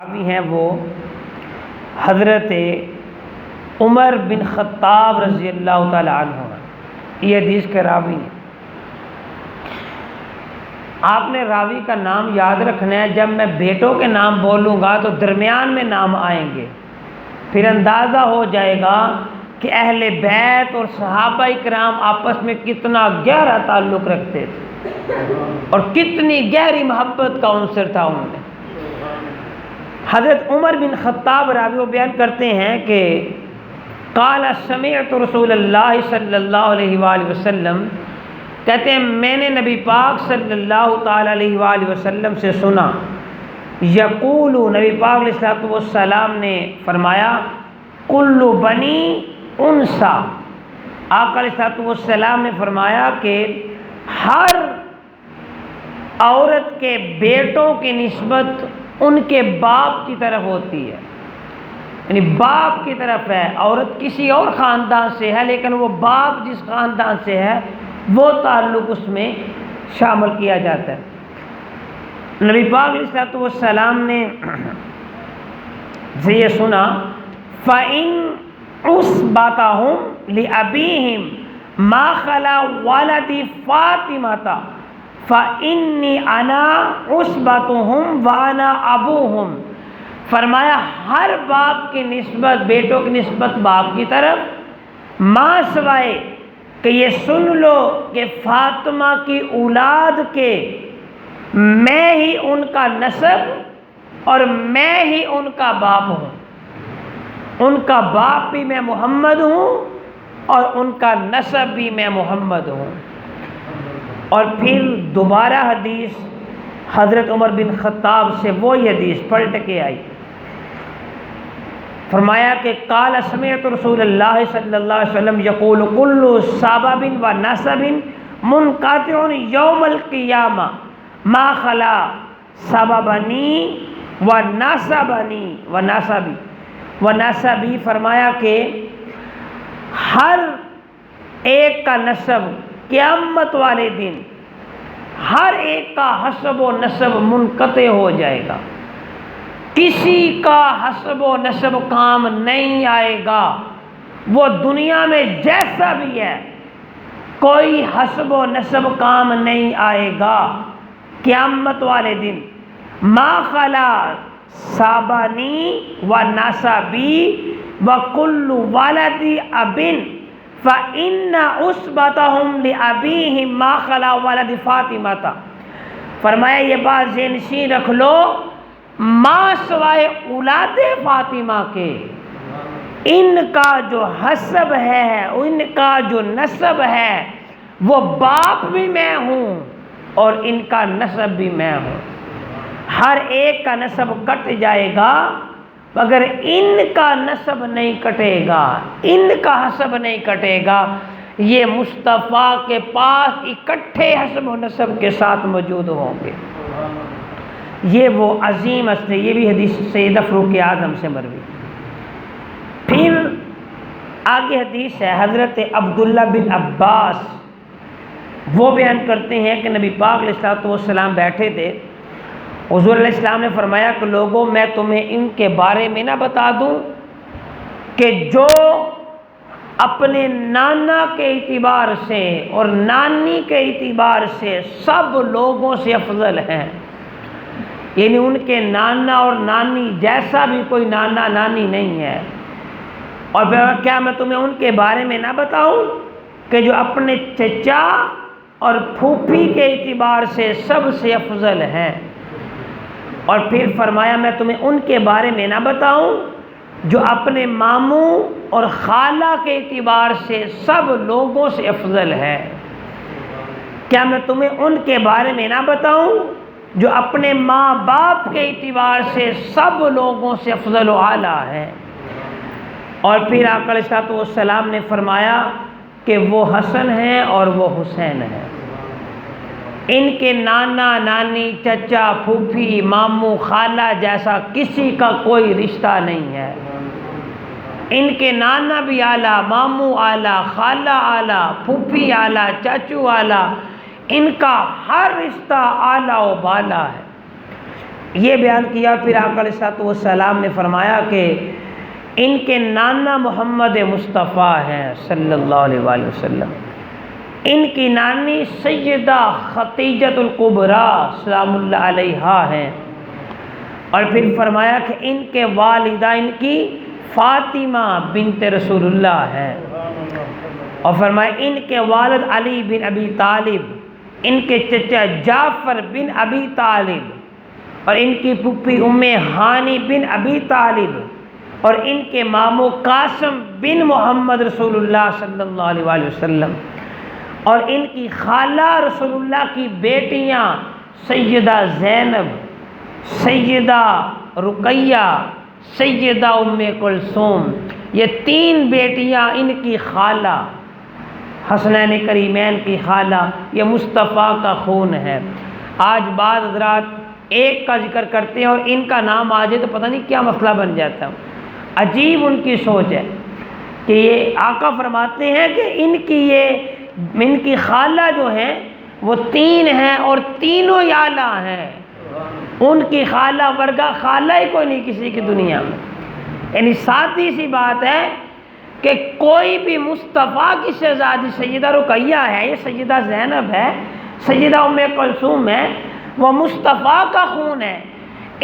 راوی ہیں وہ حضرت عمر بن خطاب رضی اللہ تعالی عنہ، یہ حدیث کے راوی ہیں۔ آپ نے راوی کا نام یاد رکھنا ہے، جب میں بیٹوں کے نام بولوں گا تو درمیان میں نام آئیں گے، پھر اندازہ ہو جائے گا کہ اہل بیت اور صحابہ کرام آپس میں کتنا گہرا تعلق رکھتے تھے اور کتنی گہری محبت کا عنصر تھا ان میں۔ حضرت عمر بن خطاب راوی بیان کرتے ہیں کہ قال سمعت رسول اللہ صلی اللہ علیہ وآلہ وسلم، کہتے ہیں میں نے نبی پاک صلی اللہ تعالی علیہ وآلہ وسلم سے سنا، یقول، نبی پاک علیہ السلام نے فرمایا، کل بنی انسا، آقا علیہ السلام نے فرمایا کہ ہر عورت کے بیٹوں کی نسبت ان کے باپ کی طرف ہوتی ہے، یعنی باپ کی طرف ہے۔ عورت کسی اور خاندان سے ہے لیکن وہ باپ جس خاندان سے ہے وہ تعلق اس میں شامل کیا جاتا ہے۔ نبی پاک علیہ السلام نے سے یہ سنا، فَإِنْ عُصْبَتَهُمْ لِأَبِيهِمْ مَا خَلَا وَلَدِ فَاطِمَةَ فَإِنِّي أَنَا عُصْبَتُهُمْ وَأَنَا أَبُوهُمْ، فرمایا ہر باپ کی نسبت، بیٹوں کی نسبت باپ کی طرف، ماں سوائے کہ یہ سن لو کہ فاطمہ کی اولاد کے میں ہی ان کا نسب اور میں ہی ان کا باپ ہوں، ان کا باپ بھی میں محمد ہوں اور ان کا نسب بھی میں محمد ہوں۔ اور پھر دوبارہ حدیث حضرت عمر بن خطاب سے وہی حدیث پلٹ کے آئی، فرمایا کہ قال سمعت رسول اللہ صلی اللہ علیہ وسلم یقول کل سبب و نسب منقطع یوم القیامہ ما خلا سببنی و نسبنی و نسبی و نسبی، فرمایا کہ ہر ایک کا نسب قیامت والے دن ہر ایک کا حسب و نسب منقطع ہو جائے گا، کسی کا حسب و نسب کام نہیں آئے گا، وہ دنیا میں جیسا بھی ہے کوئی حسب و نسب کام نہیں آئے گا قیامت والے دن، ما خلا سابانی و ناسبی و کل والد ابن فَإِنَّ عُصْبَتَهُمْ لِأَبِيهِمْ مَا خَلَا وَلَدِ فَاطِمَةَ، فرمایا یہ بات ذہن نشین رکھ لو، ماں سوائے اولاد فاطمہ کے ان کا جو حسب ہے، ان کا جو نسب ہے، وہ باپ بھی میں ہوں اور ان کا نسب بھی میں ہوں۔ ہر ایک کا نسب کٹ جائے گا مگر ان کا نسب نہیں کٹے گا، ان کا حسب نہیں کٹے گا، یہ مصطفیٰ کے پاس اکٹھے حسب و نسب کے ساتھ موجود ہوں گے۔ یہ وہ عظیم اصل، یہ بھی حدیث سید فاروق اعظم سے مروی۔ پھر آگے حدیث ہے حضرت عبداللہ بن عباس، وہ بیان کرتے ہیں کہ نبی پاک علیہ السلام بیٹھے تھے، حضور علیہ السلام نے فرمایا کہ لوگوں میں تمہیں ان کے بارے میں نہ بتا دوں کہ جو اپنے نانا کے اعتبار سے اور نانی کے اعتبار سے سب لوگوں سے افضل ہیں، یعنی ان کے نانا اور نانی جیسا بھی کوئی نانا نانی نہیں ہے۔ اور کیا میں تمہیں ان کے بارے میں نہ بتاؤں کہ جو اپنے چچا اور پھوپھی کے اعتبار سے سب سے افضل ہیں؟ اور پھر فرمایا میں تمہیں ان کے بارے میں نہ بتاؤں جو اپنے ماموں اور خالہ کے اعتبار سے سب لوگوں سے افضل ہے؟ کیا میں تمہیں ان کے بارے میں نہ بتاؤں جو اپنے ماں باپ کے اعتبار سے سب لوگوں سے افضل و اعلیٰ ہے؟ اور پھر آقا علیہ السلام نے فرمایا کہ وہ حسن ہیں اور وہ حسین ہیں، ان کے نانا نانی چچا پھوپھی ماموں خالہ جیسا کسی کا کوئی رشتہ نہیں ہے، ان کے نانا بھی اعلیٰ، ماموں اعلیٰ، خالہ اعلیٰ، پھوپھی اعلیٰ، چاچو اعلیٰ، ان کا ہر رشتہ اعلیٰ و بالا ہے۔ یہ بیان کیا۔ پھر آقا علیہ الصلوۃ والسلام نے فرمایا کہ ان کے نانا محمد مصطفیٰ ہیں صلی اللہ علیہ وآلہ وسلم، ان کی نانی سیدہ خدیجۃ الکبریٰ سلام اللہ علیہا ہیں، اور پھر فرمایا کہ ان کے والدہ ان کی فاطمہ بنت رسول اللہ ہیں، اور فرمایا ان کے والد علی بن ابی طالب، ان کے چچا جعفر بن ابی طالب، اور ان کی پھپھی ام ہانی بن ابی طالب، اور ان کے ماموں قاسم بن محمد رسول اللہ صلی اللہ علیہ وآلہ وسلم، اور ان کی خالہ رسول اللہ کی بیٹیاں سیدہ زینب، سیدہ رقیہ، سیدہ ام کلثوم، یہ 3 بیٹیاں ان کی خالہ، حسنین کریمین کی خالہ، یہ مصطفیٰ کا خون ہے۔ آج بعض حضرات ایک کا ذکر کرتے ہیں اور ان کا نام آ جائے تو پتہ نہیں کیا مسئلہ بن جاتا ہے۔ عجیب ان کی سوچ ہے کہ یہ آقا فرماتے ہیں کہ ان کی خالہ جو ہیں وہ 3 ہیں اور تینوں یالہ ہیں، ان کی خالہ ورگا خالہ ہی کوئی نہیں کسی کی دنیا میں۔ یعنی سادی سی بات ہے کہ کوئی بھی مصطفیٰ کی شہزادی سیدہ رقیہ ہے، یہ سیدہ زینب ہے، سیدہ ام کلثوم ہے، وہ مصطفیٰ کا خون ہے،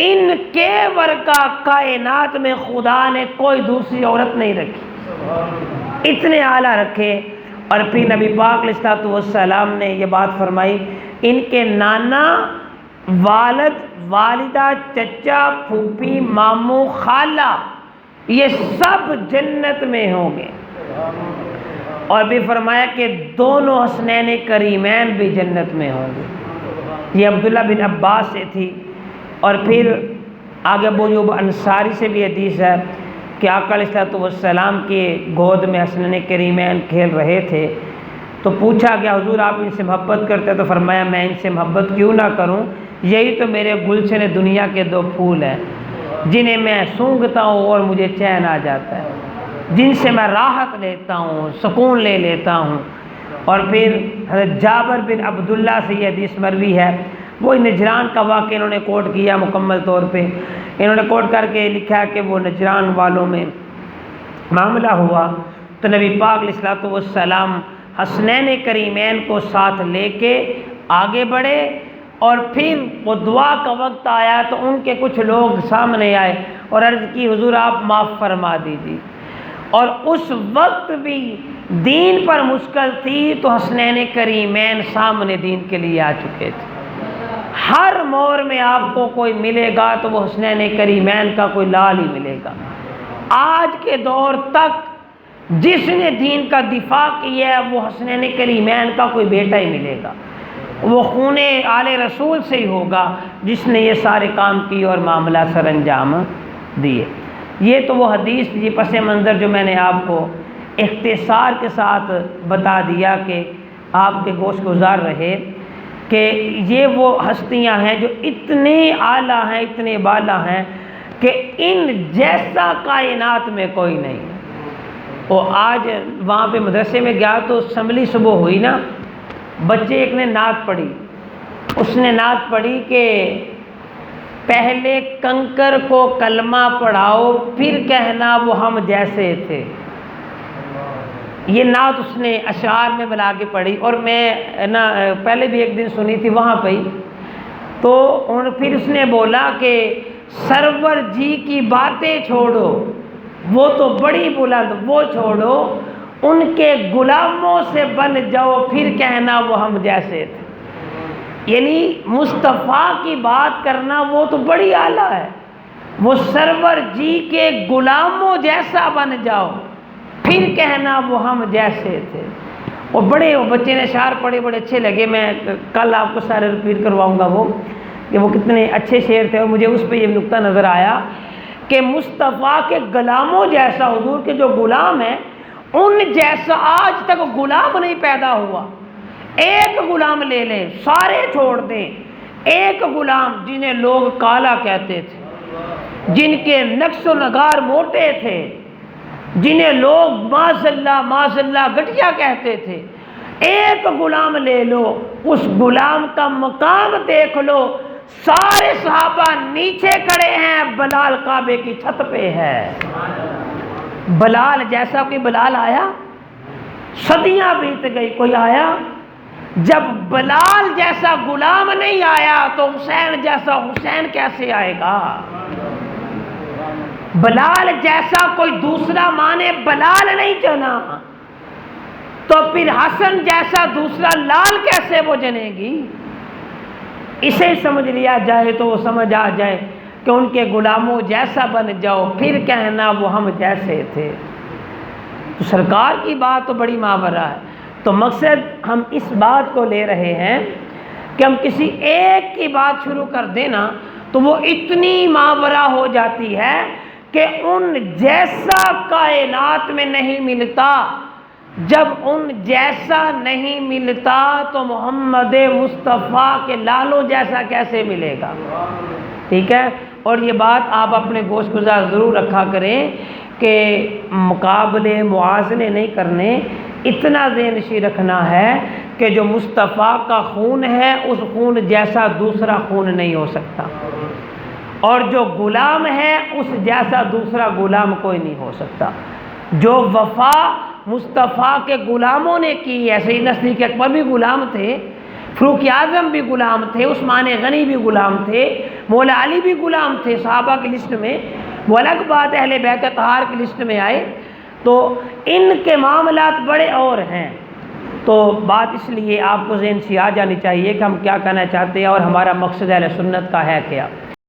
ان کے ورگا کائنات میں خدا نے کوئی دوسری عورت نہیں رکھی، اتنے اعلیٰ رکھے۔ اور پھر نبی پاک علیہ الصلوۃ والسلام نے یہ بات فرمائی، ان کے نانا، والد، والدہ، چچا، پھوپھی، ماموں، خالہ، یہ سب جنت میں ہوں گے، اور بھی فرمایا کہ دونوں حسنین کریمین بھی جنت میں ہوں گے۔ یہ عبداللہ بن عباس سے تھی، اور پھر آگے ابو ایوب انصاری سے بھی حدیث ہے کہ آقا علیہ الصلوۃ والسلام کی گود میں حسنین کریمین کھیل رہے تھے، تو پوچھا کہ حضور آپ ان سے محبت کرتے؟ تو فرمایا میں ان سے محبت کیوں نہ کروں، یہی تو میرے گلشن دنیا کے 2 پھول ہیں جنہیں میں سونگھتا ہوں اور مجھے چین آ جاتا ہے، جن سے میں راحت لیتا ہوں، سکون لے لیتا ہوں۔ اور پھر حضرت جابر بن عبداللہ سے یہ حدیث مروی ہے، وہ نجران کا واقعہ انہوں نے کوٹ کیا مکمل طور پہ، انہوں نے کوٹ کر کے لکھا کہ وہ نجران والوں میں معاملہ ہوا تو نبی پاک علیہ الصلوۃ والسلام حسنین کریمین کو ساتھ لے کے آگے بڑھے، اور پھر وہ دعا کا وقت آیا تو ان کے کچھ لوگ سامنے آئے اور عرض کی حضور آپ معاف فرما دیجیے، اور اس وقت بھی دین پر مشکل تھی تو حسنین کریمین سامنے دین کے لیے آ چکے تھے۔ ہر موڑ میں آپ کو کوئی ملے گا تو وہ حسنین کریمین کا کوئی لال ہی ملے گا۔ آج کے دور تک جس نے دین کا دفاع کیا ہے وہ حسنین کریمین کا کوئی بیٹا ہی ملے گا، وہ خون آل رسول سے ہی ہوگا جس نے یہ سارے کام کیے اور معاملہ سر انجام دیے۔ یہ تو وہ حدیث یہ پس منظر جو میں نے آپ کو اختصار کے ساتھ بتا دیا کہ آپ کے گوش گزار رہے کہ یہ وہ ہستیاں ہیں جو اتنے اعلیٰ ہیں، اتنے بالا ہیں کہ ان جیسا کائنات میں کوئی نہیں۔ وہ آج وہاں پہ مدرسے میں گیا تو اسمبلی صبح ہوئی نا، بچے ایک نے نعت پڑھی، اس نے نعت پڑھی کہ پہلے کنکر کو کلمہ پڑھاؤ پھر کہنا وہ ہم جیسے تھے۔ یہ نعت اس نے اشعار میں ملا کے پڑھی، اور میں پہلے بھی ایک دن سنی تھی وہاں پہ ہی، تو پھر اس نے بولا کہ سرور جی کی باتیں چھوڑو وہ تو بڑی بلند، وہ چھوڑو ان کے غلاموں سے بن جاؤ پھر کہنا وہ ہم جیسے تھے۔ یعنی مصطفیٰ کی بات کرنا وہ تو بڑی اعلیٰ ہے، وہ سرور جی کے غلاموں جیسا بن جاؤ پھر کہنا وہ ہم جیسے تھے۔ وہ بچے نے اشعار پڑھے، بڑے اچھے لگے، میں کل آپ کو سارے ریپیٹ کرواؤں گا وہ کہ وہ کتنے اچھے شعر تھے، اور مجھے اس پہ یہ نقطہ نظر آیا کہ مصطفیٰ کے غلاموں جیسا، حضور کے جو غلام ہیں ان جیسا آج تک غلام نہیں پیدا ہوا۔ ایک غلام لے لیں، سارے چھوڑ دیں، ایک غلام جنہیں لوگ کالا کہتے تھے، جن کے نقش و نگار موٹے تھے، جنہیں لوگ معاذ اللہ گٹیا کہتے تھے، ایک غلام لے لو، اس غلام کا مقام دیکھ لو، سارے صحابہ نیچے کھڑے ہیں، بلال کعبے کی چھت پہ ہے۔ بلال جیسا کوئی بلال آیا؟ صدیاں بیت گئی، کوئی آیا؟ جب بلال جیسا غلام نہیں آیا تو حسین جیسا حسین کیسے آئے گا؟ بلال جیسا کوئی دوسرا مانے بلال نہیں جنا تو پھر حسن جیسا دوسرا لال کیسے وہ جنے گی؟ اسے سمجھ لیا جائے تو وہ سمجھ آ جائے کہ ان کے غلاموں جیسا بن جاؤ، پھر کہنا وہ ہم جیسے تھے۔ تو سرکار کی بات تو بڑی ماورا ہے۔ تو مقصد ہم اس بات کو لے رہے ہیں کہ ہم کسی ایک کی بات شروع کر دینا تو وہ اتنی ماورا ہو جاتی ہے کہ ان جیسا کائنات میں نہیں ملتا۔ جب ان جیسا نہیں ملتا تو محمد مصطفیٰ کے لالوں جیسا کیسے ملے گا؟ ٹھیک ہے، اور یہ بات آپ اپنے گوش گزار ضرور رکھا کریں کہ مقابلے موازنے نہیں کرنے، اتنا ذہن نشیں رکھنا ہے کہ جو مصطفیٰ کا خون ہے اس خون جیسا دوسرا خون نہیں ہو سکتا، اور جو غلام ہے اس جیسا دوسرا غلام کوئی نہیں ہو سکتا۔ جو وفا مصطفیٰ کے غلاموں نے کی ہے، سیدنا صدیق اکبر بھی غلام تھے، فاروق اعظم بھی غلام تھے، عثمان غنی بھی غلام تھے، مولا علی بھی غلام تھے، صحابہ کی لسٹ میں وہ الگ بات اہل بیت اطہار کی لسٹ میں آئے، تو ان کے معاملات بڑے اور ہیں۔ تو بات اس لیے آپ کو ذہن سے آ جانی چاہیے کہ ہم کیا کہنا چاہتے ہیں اور ہمارا مقصد اہل سنت کا ہے کیا۔